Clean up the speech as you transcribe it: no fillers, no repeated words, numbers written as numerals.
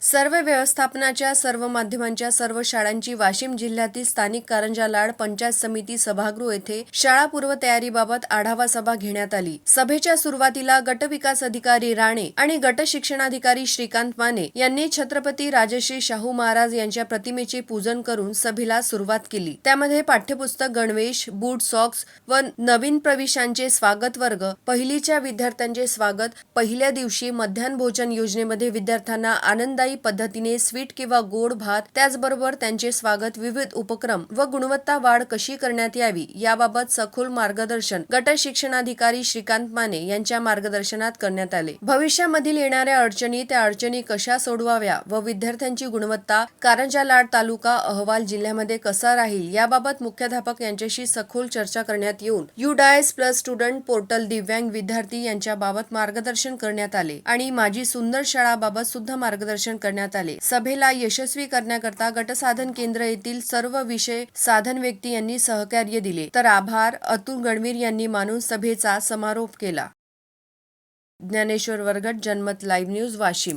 सर्व व्यवस्थापनाच्या सर्व माध्यमांच्या सर्व शाळांची वाशिम जिल्ह्यातील स्थानिक कारंजा लाड पंचायत समिती सभागृह येथे शाळा पूर्वतयारीबाबत आढावा सभा घेण्यात आली। सभेच्या सुरुवातीला गट विकास अधिकारी राणे आणि गट शिक्षणाधिकारी श्रीकांत माने यांनी छत्रपती राजश्री शाहू महाराज यांच्या प्रतिमेचे पूजन करून सभेला सुरुवात केली। त्यामध्ये पाठ्यपुस्तक, गणवेश, बूट, सॉक्स व नवीन प्रवेशांचे स्वागत वर्ग, पहिलीच्या विद्यार्थ्यांचे स्वागत, पहिल्या दिवशी मध्यान्ह भोजन योजनेमध्ये विद्यार्थ्यांना आनंदायी पद्धतीने स्वीट किंवा गोड भात, त्याचबरोबर त्यांचे स्वागत, विविध उपक्रम व गुणवत्ता वाढ कशी करण्यात यावी याबाबत सखोल मार्गदर्शन गट शिक्षणाधिकारी श्रीकांत माने यांच्या मार्गदर्शनात करण्यात आले। भविष्यामधील येणाऱ्या अडचणी, त्या अडचणी कशा सोडवाव्या व विद्यार्थ्यांची गुणवत्ता, कारंजा लाड तालुका अहवाल जिल्ह्यामध्ये कसा राहील याबाबत मुख्याध्यापक यांच्याशी सखोल चर्चा करण्यात येऊन UDAS प्लस स्टुडंट पोर्टल दिव्यांग विद्यार्थी यांच्याबाबत मार्गदर्शन करण्यात आले आणि माझी सुंदर शाळाबाबत सुद्धा मार्गदर्शन करण्यात आले। सभेला यशस्वी करण्याकरता गटसाधन केंद्र येथील सर्व विषय साधन व्यक्ती यांनी सहकार्य दिले, तर आभार अतुल गणवीर यांनी मानून सभेचा समारोप केला। ज्ञानेश्वर वरगट, जनमत लाईव्ह न्यूज, वाशिम।